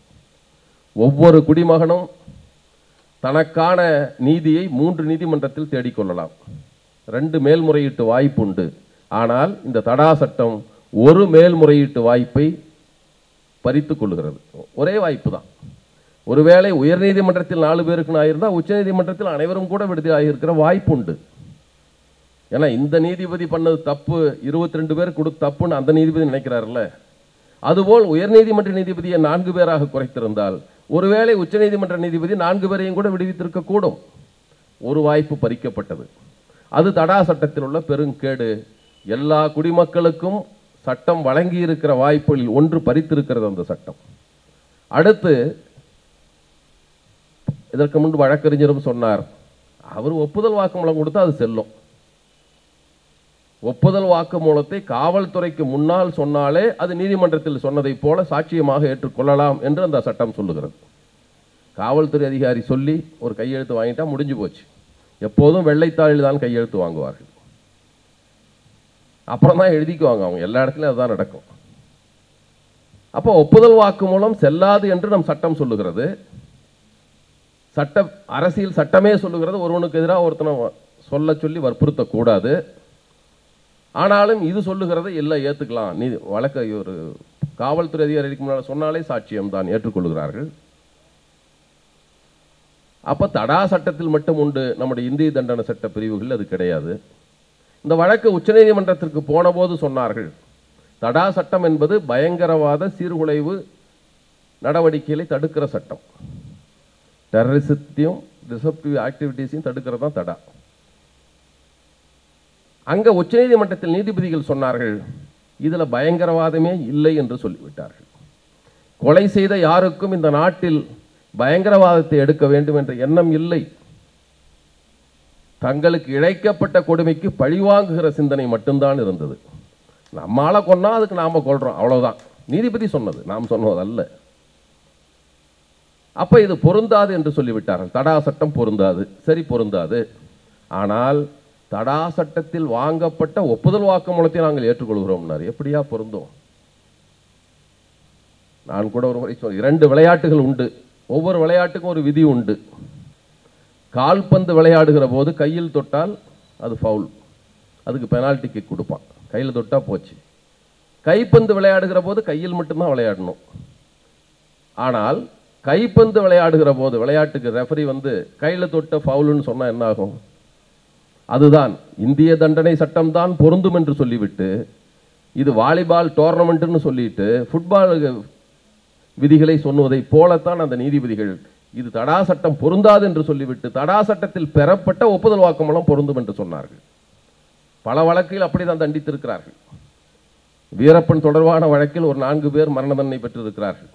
ஒவ்வொரு குடிமகனும் தனக்கான நீதியை 3 நீதிமன்றத்தில் தேடிக்கொள்ளலாம். 2 மேல்முறையீட்டு வாய்ப்பு உண்டு. ஆனால் இந்த தடா சட்டம் ஒரு மேல்முறையீட்டு வாய்ப்பை பறித்துக் கொள்கிறது. ஒரே வாய்ப்பு தான். ஒருவேளை உயர் நீதிமன்றத்தில் 4 பேருக்கு ஆயிருந்தால் உச்ச நீதிமன்றத்தில் அனைவரும் கூட விடுதலை ஆகியிருக்கிற வாய்ப்பு உண்டு. ஏன்னா இந்த நீதிபதி பண்ணது தப்பு, 22 பேர் கொடுத்து தப்புன்னு அந்த நீதிபதி நினைக்கிறார்ல, அதுபோல் உயர் நீதிமன்ற நீதிபதியை 4 பேராக குறைத்திருந்தால் ஒருவேளை உச்ச நீதிமன்ற நீதிபதி 4 பேரையும் கூட விடுவித்திருக்க கூடும். ஒரு வாய்ப்பு பறிக்கப்பட்டது. அது தடா சட்டத்தில் உள்ள பெருங்கேடு. எல்லா குடிமக்களுக்கும் சட்டம் வழங்கி இருக்கிற வாய்ப்புகளில் ஒன்று பறித்திருக்கிறது அந்த சட்டம். அடுத்து, இதற்கு முன்பு வழக்கறிஞரும் சொன்னார், அவர் ஒப்புதல் வாக்குமூலம் கொடுத்தா அது செல்லும். ஒப்புதல் வாக்குமூலத்தை காவல்துறைக்கு முன்னால் சொன்னாலே அது நீதிமன்றத்தில் சொன்னதை போல சாட்சியமாக ஏற்றுக்கொள்ளலாம் என்று அந்த சட்டம் சொல்லுகிறது. காவல்துறை அதிகாரி சொல்லி ஒரு கையெழுத்து வாங்கிட்டா முடிஞ்சு போச்சு. எப்போதும் வெள்ளைத்தாளில் தான் கையெழுத்து வாங்குவார்கள். அப்புறம் தான் எழுதிக்குவாங்க. அவங்க எல்லா இடத்துலையும் அதுதான் நடக்கும். அப்போ ஒப்புதல் வாக்குமூலம் செல்லாது என்று நம் சட்டம் சொல்லுகிறது. அரசியல் சட்டமே சொல்லுகிறது ஒருவனுக்கு எதிராக ஒருத்தனை சொல்ல சொல்லி வற்புறுத்தக்கூடாது. ஆனாலும் இது சொல்லுகிறதை எல்லாம் ஏற்றுக்கலாம். நீ வழக்க ஒரு காவல்துறை அதிகாரிக்கு முன்னால் சொன்னாலே சாட்சியம் தான் ஏற்றுக்கொள்கிறார்கள். அப்போ தடா சட்டத்தில் மட்டும் உண்டு, நம்முடைய இந்திய தண்டனை சட்ட பிரிவுகள் அது கிடையாது. இந்த வழக்கு உச்சநீதிமன்றத்திற்கு போன போது சொன்னார்கள், தடா சட்டம் என்பது பயங்கரவாத சீர்குலைவு நடவடிக்கைகளை தடுக்கிற சட்டம். டெரரிசத்தையும் டிசப்டிவ் ஆக்டிவிட்டீஸையும் தடுக்கிறது தான் தடா. அங்கே உச்சநீதிமன்றத்தில் நீதிபதிகள் சொன்னார்கள், இதில் பயங்கரவாதமே இல்லை என்று சொல்லிவிட்டார்கள். கொலை செய்த யாருக்கும் இந்த நாட்டில் பயங்கரவாதத்தை எடுக்க வேண்டும் என்ற எண்ணம் இல்லை. தங்களுக்கு இழைக்கப்பட்ட கொடுமைக்கு பழிவாங்குகிற சிந்தனை மட்டும்தான் இருந்தது. நம்மால கொன்னா அதுக்கு நாம கொள்றோம், அவ்வளவுதான். நீதிபதி சொன்னது, நாம் சொன்னதல்ல. அப்ப இது பொருந்தாது என்று சொல்லிவிட்டார்கள். தடா சட்டம் பொருந்தாது. சரி, பொருந்தாது. ஆனால் தடா சட்டத்தில் வாங்கப்பட்ட ஒப்புதல் வாக்குமூலத்தை நாங்கள் ஏற்றுக்கொள்கிறோம்னார். எப்படியா பொருந்தும்? நான் கூட ஒரு முறை சொன்னேன், 2 விளையாட்டுகள் உண்டு. ஒவ்வொரு விளையாட்டுக்கும் ஒரு விதி உண்டு. கால்பந்து விளையாடுகிற போது கையில் தொட்டால் அது ஃபவுல், அதுக்கு பெனால்டி கிக் கொடுப்பான். கையில் தொட்டா போச்சு. கைப்பந்து விளையாடுகிற போது கையில் மட்டும்தான் விளையாடணும். ஆனால் கைப்பந்து விளையாடுகிற போது விளையாட்டுக்கு ரெஃபரி கையில் தொட்ட ஃபவுல்னு சொன்னால் என்ன ஆகும்? அதுதான் இந்திய தண்டனை சட்டம் தான் பொருந்தும் என்று சொல்லிவிட்டு, இது வாலிபால் டோர்னமெண்ட்னு சொல்லிட்டு ஃபுட்பால் விதிகளை சொன்னதை போலத்தான் அந்த நீதிபதிகள் இது தடா சட்டம் பொருந்தாது என்று சொல்லிவிட்டு தடா சட்டத்தில் பெறப்பட்ட ஒப்புதல் வாக்குமூலம் பொருந்தும் என்று சொன்னார்கள். பல வழக்கில் அப்படிதான் தண்டித்திருக்கிறார்கள். வீரப்பன் தொடர்பான வழக்கில் ஒரு 4 பேர் மரண தண்டனை பெற்றிருக்கிறார்கள்.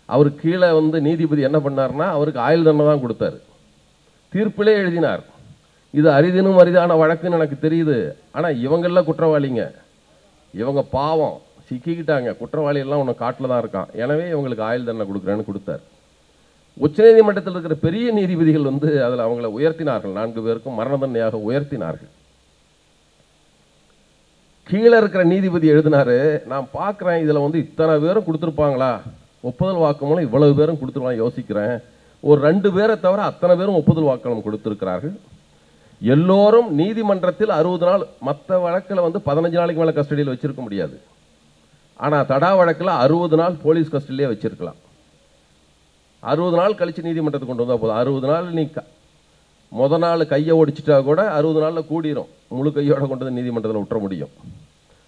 அவர் கீழே நீதிபதி என்ன பண்ணார்னா, அவருக்கு ஆயுள் தண்டனை தான் கொடுத்தார். தீர்ப்பிலே எழுதினார், இது அரிதினும் அரிதான வழக்குன்னு எனக்கு தெரியுது, ஆனால் இவங்கெல்லாம் குற்றவாளிங்க, இவங்க பாவம் சிக்கிக்கிட்டாங்க, குற்றவாளி எல்லாம் உன்னை காட்டில் தான் இருக்கான், எனவே இவங்களுக்கு ஆயுள் தண்டனை கொடுக்குறேன்னு கொடுத்தார். உச்சநீதிமன்றத்தில் இருக்கிற பெரிய நீதிபதிகள் அதில் அவங்கள உயர்த்தினார்கள். 4 பேருக்கும் மரண தண்டனையாக உயர்த்தினார்கள். கீழே இருக்கிற நீதிபதி எழுதினாரு, நான் பார்க்குறேன் இதில் இத்தனை பேரும் கொடுத்துருப்பாங்களா, ஒப்புதல் வாக்குமூலம் இவ்வளவு பேரும் கொடுத்துருவாங்க யோசிக்கிறேன். ஒரு 2 பேரை தவிர அத்தனை பேரும் ஒப்புதல் வாக்குமூலம் கொடுத்துருக்கிறார்கள். எல்லோரும் நீதிமன்றத்தில் 60 நாள், மற்ற வழக்கில் 15 நாளைக்கு மேலே கஸ்டடியில் வச்சிருக்க முடியாது. ஆனால் தடா வழக்கில் 60 நாள் போலீஸ் கஸ்டடியிலே வச்சிருக்கலாம். 60 நாள் கழித்து நீதிமன்றத்துக்கு கொண்டு வந்தால் போதும். 60 நாள் நீ முத நாள் கையை ஒடிச்சிட்டா கூட 60 நாளில் கூடிரும், முழு கையோட கொண்டு வந்து நீதிமன்றத்தில் விட்டுற முடியும்.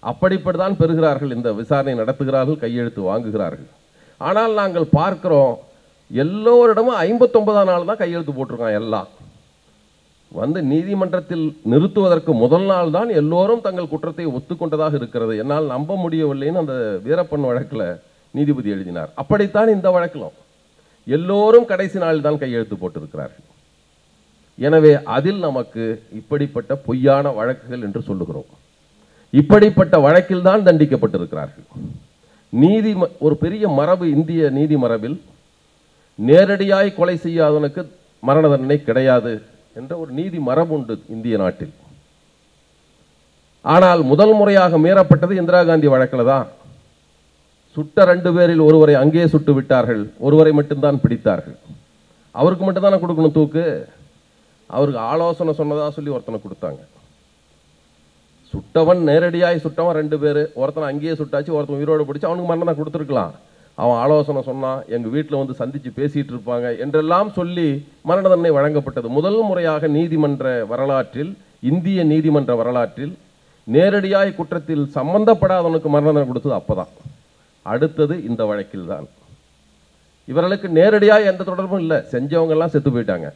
அப்படிப்படிதான் பெறுகிறார்கள், இந்த விசாரணை நடத்துகிறார்கள், கையெழுத்து வாங்குகிறார்கள். ஆனால் நாங்கள் பார்க்கிறோம், எல்லோரிடமும் 59ஆம் நாள் தான் கையெழுத்து போட்டிருக்கான். எல்லாம் நீதிமன்றத்தில் நிறுத்துவதற்கு முதல் நாள் தான் எல்லோரும் தங்கள் குற்றத்தை ஒத்துக்கொண்டதாக இருக்கிறது. என்னால் நம்ப முடியவில்லைன்னு அந்த வீரப்பன் வழக்கில் நீதிபதி எழுதினார். அப்படித்தான் இந்த வழக்கிலும் எல்லோரும் கடைசி நாளில் தான் கையெழுத்து போட்டிருக்கிறார்கள். எனவே அதில் நமக்கு இப்படிப்பட்ட பொய்யான வழக்குகள் என்று சொல்லுகிறோம். இப்படிப்பட்ட வழக்கில் தான் தண்டிக்கப்பட்டிருக்கிறார்கள். ஒரு பெரிய மரபு இந்திய நீதி மரபில் நேரடியாய் கொலை செய்யாதவனுக்கு மரண தண்டனை கிடையாது என்ற ஒரு நீதி மரபு உண்டு இந்திய நாட்டில். ஆனால் முதல் முறையாக மீறப்பட்டது இந்திரா காந்தி வழக்கில் தான். சுட்ட 2 பேரில் ஒருவரை அங்கே சுட்டு விட்டார்கள், ஒருவரை மட்டும்தான் பிடித்தார்கள். அவருக்கு மட்டும்தானே கொடுக்கணும் தூக்கு, அவருக்கு ஆலோசனை சொன்னதா சொல்லி ஒருத்தனை கொடுத்தாங்க. சுட்டவன் நேரடியாய் சுட்டவன் 2 பேர், ஒருத்தனை அங்கேயே சுட்டாச்சு, ஒருத்தன் உயிரோடு பிடிச்சி அவனுக்கு மரணம் தான் கொடுத்துருக்கலாம். அவன் ஆலோசனை சொன்னான், எங்கள் வீட்டில் சந்தித்து பேசிகிட்டு இருப்பாங்க என்றெல்லாம் சொல்லி மரண தண்டனை வழங்கப்பட்டது. முதல் முறையாக நீதிமன்ற வரலாற்றில், இந்திய நீதிமன்ற வரலாற்றில் நேரடியாய் குற்றத்தில் சம்பந்தப்படாதவனுக்கு மரண தண்டனை கொடுத்தது அப்போதான். அடுத்தது இந்த வழக்கில் தான். இவர்களுக்கு நேரடியாய் எந்த தொடர்பும் இல்லை, செஞ்சவங்கெல்லாம் செத்து போயிட்டாங்க,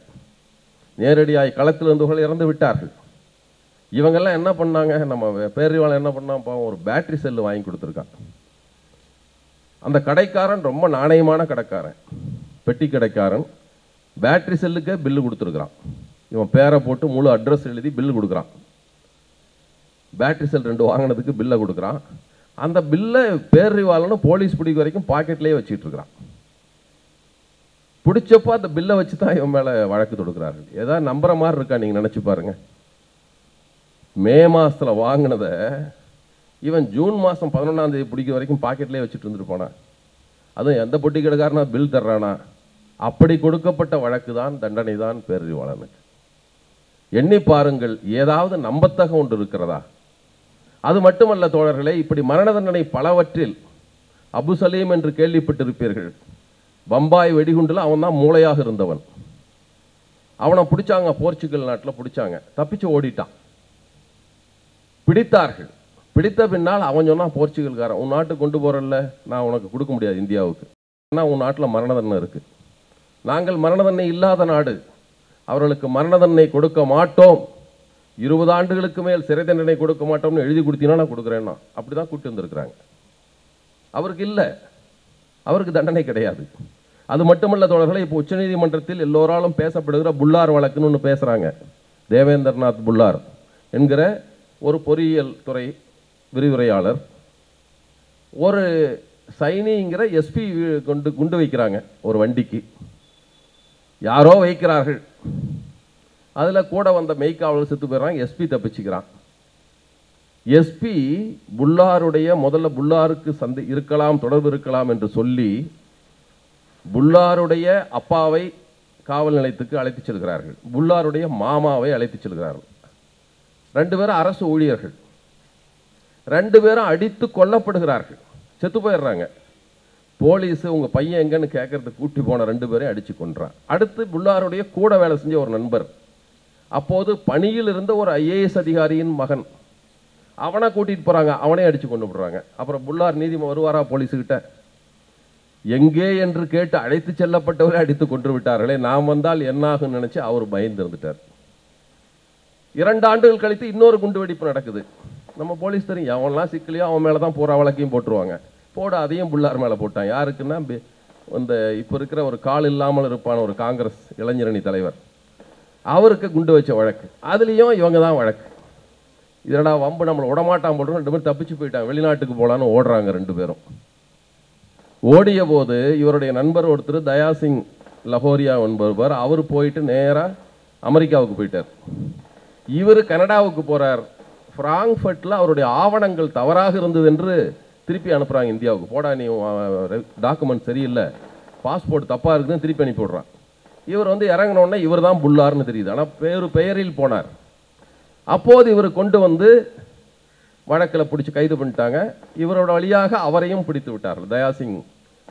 நேரடியாய் களத்தில் இருந்தவர்கள் இறந்து விட்டார்கள். இவங்கெல்லாம் என்ன பண்ணாங்க, நம்ம பேரறிவாளன் என்ன பண்ணான் பாவம், ஒரு பேட்டரி செல்லு வாங்கி கொடுத்துருக்கான். அந்த கடைக்காரன் ரொம்ப நாணயமான கடைக்காரன், பெட்டி கடைக்காரன், பேட்டரி செல்லுக்கே பில்லு கொடுத்துருக்குறான். இவன் பேரை போட்டு முழு அட்ரஸ் எழுதி பில்லு கொடுக்குறான். பேட்டரி செல் 2 வாங்கினதுக்கு பில்லை கொடுக்குறான். அந்த பில்லை பேரறிவாளனும் போலீஸ் பிடிக்க வரைக்கும் பாக்கெட்லேயே வச்சுட்டு இருக்கிறான். பிடிச்சப்போ அந்த பில்லை வச்சு தான் இவன் மேலே வழக்கு தொடுக்கிறார்கள். ஏதாவது நம்புற மாதிரி இருக்கா நீங்கள் நினச்சி பாருங்க. மே மாதத்தில் வாங்கினதை இவன் ஜூன் மாதம் 11ஆம் தேதி பிடிக்க வரைக்கும் பாக்கெட்லேயே வச்சுட்டு இருந்துட்டு போனான். அதுவும் எந்த பொட்டி கடைக்காரனா பில் தர்றானா, அப்படி கொடுக்கப்பட்ட வழக்கு தான் தண்டனை தான் பேரறிவாளனுக்கு. எண்ணி பாருங்கள், ஏதாவது நம்பத்தக ஒன்று இருக்கிறதா? அது மட்டுமல்ல தோழர்களே, இப்படி மரண தண்டனை பலவற்றில் அபு சலீம் என்று கேள்விப்பட்டிருப்பீர்கள். பம்பாய் வெடிகுண்டில் அவன் தான் மூளையாக இருந்தவன். அவனை பிடிச்சாங்க, போர்ச்சுகல் நாட்டில் பிடிச்சாங்க, தப்பிச்சு ஓடிட்டான். பிடித்தார்கள். பிடித்த பின்னால் அவன் சொன்னான், போர்ச்சுகல்காரன், உன் நாட்டுக்கு கொண்டு போறல்ல, நான் உனக்கு கொடுக்க முடியாது இந்தியாவுக்கு, ஏன்னா உன் நாட்டில் மரண தண்டனை இருக்கு, நாங்கள் மரண தண்டனை இல்லாத நாடு, அவர்களுக்கு மரண தண்டனை கொடுக்க மாட்டோம், 20 ஆண்டுகளுக்கு மேல் சிறை தண்டனை கொடுக்க மாட்டோம்னு எழுதி கொடுத்தீங்கன்னா நான் கொடுக்குறேன்னா. அப்படிதான் கூட்டு வந்திருக்கிறாங்க. அவருக்கு இல்லை, அவருக்கு தண்டனை கிடையாது. அது மட்டுமல்ல தோழர்களே, இப்போ உச்சநீதிமன்றத்தில் எல்லோராலும் பேசப்படுகிற புல்லார் வழக்குன்னு ஒன்று பேசுகிறாங்க. தேவேந்திரநாத் புல்லார் என்கிற ஒரு பொறியியல் துறை விரிவுரையாளர் ஒரு சைனிங்கிற எஸ்பி குண்டு வைக்கிறாங்க ஒரு வண்டிக்கு, யாரோ வைக்கிறார்கள். அதில் கூட வந்த மெய்க்காவலர் செத்து போயிடறாங்க, எஸ்பி தப்பிச்சுக்கிறான். எஸ்பி புல்லாருடைய முதல்ல புல்லாருக்கு இருக்கலாம், தொடர்பு இருக்கலாம் என்று சொல்லி புல்லாருடைய அப்பாவை காவல் நிலையத்துக்கு அழைத்து செல்கிறார்கள், புல்லாருடைய மாமாவை அழைத்து செல்கிறார்கள். 2 பேரும் அரசு ஊழியர்கள். 2 பேரும் அடித்து கொல்லப்படுகிறார்கள், செத்து போயிடுறாங்க. போலீஸ் உங்கள் பையன் எங்கன்னு கேட்கறதுக்கு கூட்டி போன 2 பேரையும் அடித்து கொன்றான். அடுத்து புல்லாருடைய கூட வேலை செஞ்ச ஒரு நண்பர், அப்போது பணியில் இருந்த ஒரு ஐஏஎஸ் அதிகாரியின் மகன், அவனை கூட்டிட்டு போறாங்க, அவனே அடிச்சு கொண்டு விடுறாங்க. அப்புறம் புல்லார் நீதிமன்றம் வருவாரா போலீஸுக்கிட்ட? எங்கே என்று கேட்டு அழைத்து செல்லப்பட்டவரை அடித்து கொண்டு விட்டார்களே, நாம் வந்தால் என்னாகும் நினைச்சு அவர் பயந்து இருந்துட்டார். 2 ஆண்டுகள் கழித்து இன்னொரு குண்டு வெடிப்பு நடக்குது. நம்ம போலீஸ் தெரியும், அவன்லாம் சிக்கலையோ அவன் மேலே தான் போகிற வழக்கையும் போட்டுருவாங்க. போட அதையும் புல்லார் மேலே போட்டான். யாருக்குன்னா இந்த இப்போ இருக்கிற ஒரு கால் இல்லாமல் இருப்பான ஒரு காங்கிரஸ் இளைஞரணி தலைவர், அவருக்கு குண்டு வச்ச வழக்கு. அதுலேயும் இவங்க தான் வழக்கு. இதனடா வம்பு, நம்மளை விடமாட்டான் போடுறோம். 2 பேரும் தப்பிச்சு போயிட்டாங்க, வெளிநாட்டுக்கு போகலான்னு ஓடுறாங்க 2 பேரும். ஓடிய போது இவருடைய நண்பர் ஒருத்தர் தயாசிங் லஹோரியா என்பவர், அவர் போயிட்டு நேராக அமெரிக்காவுக்கு போயிட்டார். இவர் கனடாவுக்கு போகிறார். ஃப்ராங்க்ஃபர்ட்டில் அவருடைய ஆவணங்கள் தவறாக இருந்தது என்று திருப்பி அனுப்புகிறாங்க இந்தியாவுக்கு. போடா நீ டாக்குமெண்ட் சரியில்லை, பாஸ்போர்ட் தப்பாக இருக்குதுன்னு திருப்பி அனுப்பி விடுறான். இவர் இறங்கினோடனே இவர் தான் புல்லார்னு தெரியுது, ஆனால் பெயரில் போனார். அப்போது இவர் கொண்டு வந்து வழக்கில் பிடிச்சி கைது பண்ணிட்டாங்க. இவரோட வழியாக அவரையும் பிடித்து விட்டார்கள், தயாசிங்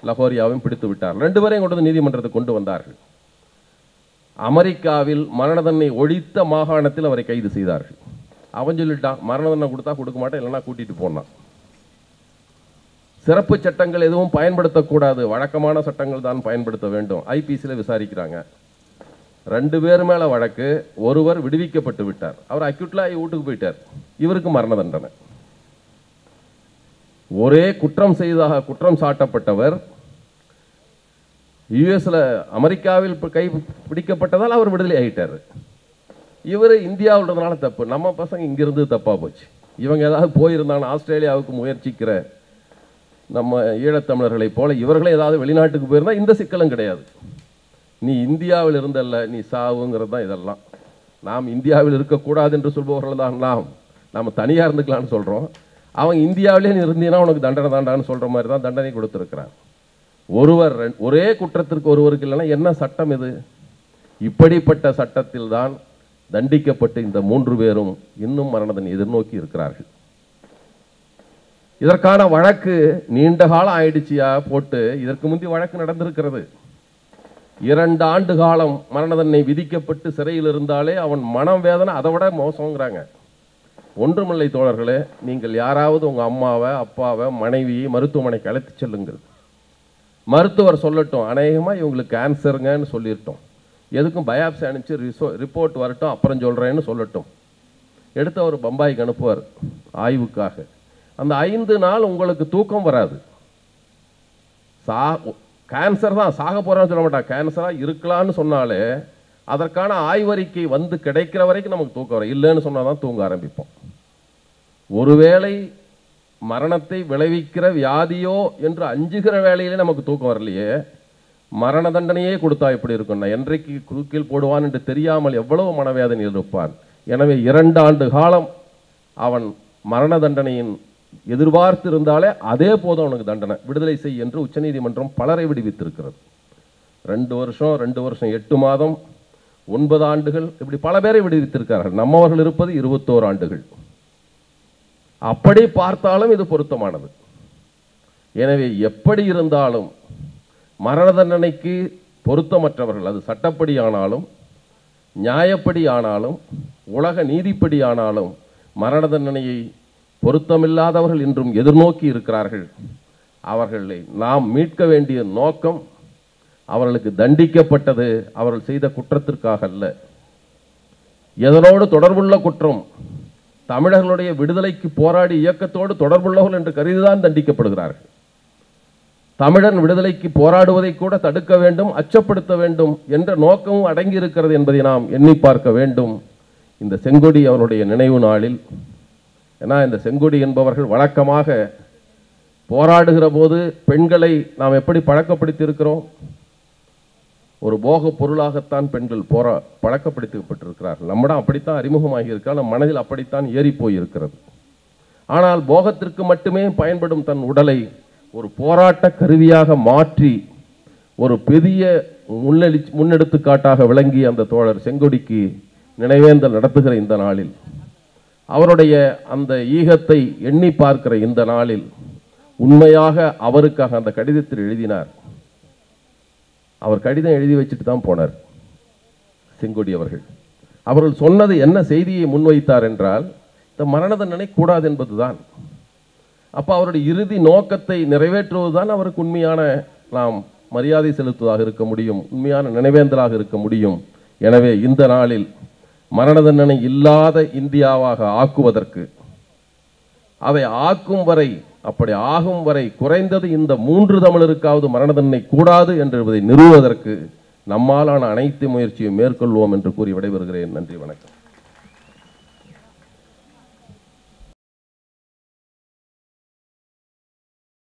லஹோரியாவையும் பிடித்து விட்டார்கள். 2 பேரையும் கொண்டு வந்து நீதிமன்றத்துக்கு கொண்டு வந்தார்கள். அமெரிக்காவில் மரண தண்டனை ஒழித்த மாகாணத்தில் அவரை கைது செய்தார்கள். அவன் சொல்லிட்டான், மரண தண்டனை கொடுத்தா கொடுக்க மாட்டேன், இல்லைன்னா கூட்டிட்டு போனான். சிறப்பு சட்டங்கள் எதுவும் பயன்படுத்தக்கூடாது, வழக்கமான சட்டங்கள் தான் பயன்படுத்த வேண்டும். ஐபிசியில் விசாரிக்கிறாங்க. 2 பேர் மேல வழக்கு. ஒருவர் விடுவிக்கப்பட்டு விட்டார், அவர் அக்யூட்ல வீட்டுக்கு போயிட்டார். இவருக்கு மரண தண்டனை. ஒரே குற்றம் குற்றம் சாட்டப்பட்டவர் யுஎஸ்ல அமெரிக்காவில் கை பிடிக்கப்பட்டதால் அவர் விடுதலை ஆகிட்டார். இவர் இந்தியாவில்றதுனால தப்பு, நம்ம பசங்க இங்கிருந்து தப்பா போச்சு. இவங்க ஏதாவது போயிருந்தாங்க ஆஸ்திரேலியாவுக்கு முயற்சிக்கிற நம்ம ஈழத்தமிழர்களை போல இவர்களே ஏதாவது வெளிநாட்டுக்கு போயிருந்தா இந்த சிக்கலும் கிடையாது. நீ இந்தியாவில் இருந்தல்ல, நீ சாவுங்கிறது தான் இதெல்லாம். நாம் இந்தியாவில் இருக்கக்கூடாது என்று சொல்பவர்கள் தான் நாம் தனியாக இருந்துக்கலான்னு சொல்கிறோம். அவன் இந்தியாவிலே நீ இருந்தீங்கன்னா உனக்கு தண்டனை தாண்டான்னு சொல்கிற மாதிரி தான் தண்டனை கொடுத்துருக்கிறான். ஒரே குற்றத்திற்கு ஒருவருக்கு இல்லைன்னா என்ன சட்டம் இது? இப்படிப்பட்ட சட்டத்தில் தான் தண்டிக்கப்பட்டு இந்த 3 பேரும் இன்னும் மரணதண்டனை எதிர்நோக்கி இருக்கிறார்கள். இதற்கான வழக்கு நீண்ட காலம் ஆயிடுச்சியா போட்டு, இதற்கு முந்தி வழக்கு நடந்திருக்கிறது. 2 ஆண்டு காலம் மரண தண்டனை விதிக்கப்பட்டு சிறையில் இருந்தாலே அவன் மனம் வேதனை அதை விட மோசங்கிறாங்க. ஒன்றுமில்லை தோழர்களே, நீங்கள் யாராவது உங்கள் அம்மாவை அப்பாவை மனைவியை மருத்துவமனைக்கு அழைத்து செல்லுங்கள். மருத்துவர் சொல்லட்டும், அநேகமாக இவங்களுக்கு கேன்சருங்கன்னு சொல்லிட்டோம், எதுக்கும் பயாப்சி அனுப்பிச்சு ரிப்போர்ட் வரட்டும் அப்புறம் சொல்கிறேன்னு சொல்லட்டும். எடுத்து அவர் பம்பாய்க்கு அனுப்புவார் ஆய்வுக்காக. அந்த 5 நாள் உங்களுக்கு தூக்கம் வராது. கேன்சர் தான், சாக போகிறான்னு சொல்ல மாட்டான். கேன்சராக இருக்கலான்னு சொன்னாலே அதற்கான ஆய்வறிக்கை கிடைக்கிற வரைக்கும் நமக்கு தூக்கம் வரும். இல்லைன்னு சொன்னால் தான் தூங்க ஆரம்பிப்போம். ஒருவேளை மரணத்தை விளைவிக்கிற வியாதியோ என்று அஞ்சுகிற வேலையிலே நமக்கு தூக்கம் வரலையே, மரண தண்டனையே கொடுத்தா எப்படி இருக்கும்னா என்றைக்கு தூக்கில் போடுவான் என்று தெரியாமல் எவ்வளவு மனவேதனையில் இருப்பான். எனவே 2 ஆண்டு காலம் அவன் மரண தண்டனையின் எதிர்பார்த்து இருந்தாலே அதே போதும் அவனுக்கு தண்டனை, விடுதலை செய் என்று உச்சநீதிமன்றம் பலரை விடுவித்திருக்கிறது. 2 வருஷம் 2 வருஷம் 8 மாதம் 9 ஆண்டுகள் இப்படி பல பேரை விடுவித்திருக்கிறார்கள். நம்மவர்கள் இருப்பது 21 ஆண்டுகள். அப்படி பார்த்தாலும் இது பொருத்தமானது. எனவே எப்படி இருந்தாலும் மரண தண்டனைக்கு பொருத்தமற்றவர்கள், அது சட்டப்படி ஆனாலும் நியாயப்படி ஆனாலும் உலக நீதிப்படி ஆனாலும் மரண தண்டனையை பொருத்தமில்லாதவர்கள் இன்றும் எதிர்நோக்கி இருக்கிறார்கள். அவர்களை நாம் மீட்க வேண்டிய நோக்கம் அவர்களுக்கு தண்டிக்கப்பட்டது அவர்கள் செய்த குற்றத்திற்காக அல்ல. எதனோடு தொடர்புள்ள குற்றம்? தமிழர்களுடைய விடுதலைக்கு போராடி இயக்கத்தோடு தொடர்புள்ளவர்கள் என்று கருதிதான் தண்டிக்கப்படுகிறார்கள். தமிழன் விடுதலைக்கு போராடுவதை கூட தடுக்க வேண்டும், அச்சப்படுத்த வேண்டும் என்ற நோக்கமும் அடங்கி இருக்கிறது என்பதை நாம் எண்ணி பார்க்க வேண்டும். இந்த செங்கொடி அவருடைய நினைவு நாளில், ஏன்னா இந்த செங்கொடி என்பவர்கள் வழக்கமாக போராடுகிற போது பெண்களை நாம் எப்படி பழக்கப்படுத்தி இருக்கிறோம்? ஒரு போக பொருளாகத்தான் பெண்கள் பழக்கப்படுத்தப்பட்டிருக்கிறார்கள். நம்மிடம் அப்படித்தான் அறிமுகமாகி இருக்கிறார், நம் மனதில் அப்படித்தான் ஏறி போயிருக்கிறது. ஆனால் போகத்திற்கு மட்டுமே பயன்படும் தன் உடலை ஒரு போராட்ட கருவியாக மாற்றி ஒரு பெரிய முன்னெடுத்துக்காட்டாக விளங்கி அந்த தோழர் செங்கொடிக்கு நினைவேந்தல் நடத்துகிற இந்த நாளில், அவருடைய அந்த ஈகத்தை எண்ணி பார்க்கிற இந்த நாளில், உண்மையாக அவருக்காக அந்த கடிதத்தில் எழுதினார். அவர் கடிதம் எழுதி வச்சுட்டு தான் போனார் செங்கொடி அவர்கள். அவர்கள் சொன்னது என்ன செய்தியை முன்வைத்தார் என்றால், இந்த மரண தண்டனை கூடாது என்பதுதான். அப்போ அவருடைய இறுதி நோக்கத்தை நிறைவேற்றுவதுதான் அவருக்கு உண்மையான நாம் மரியாதை செலுத்துவதாக இருக்க முடியும், உண்மையான நினைவேந்தலாக இருக்க முடியும். எனவே இந்த நாளில் மரண தண்டனை இல்லாத இந்தியாவாக ஆக்குவதற்கு, அதை ஆக்கும் வரை, அப்படி ஆகும் வரை குறைந்தது இந்த 3 தமிழருக்காவது மரண தண்டனை கூடாது என்பதை நிறுவுவதற்கு நம்மாலான அனைத்து முயற்சியும் மேற்கொள்வோம் என்று கூறி விடைபெறுகிறேன். நன்றி, வணக்கம்.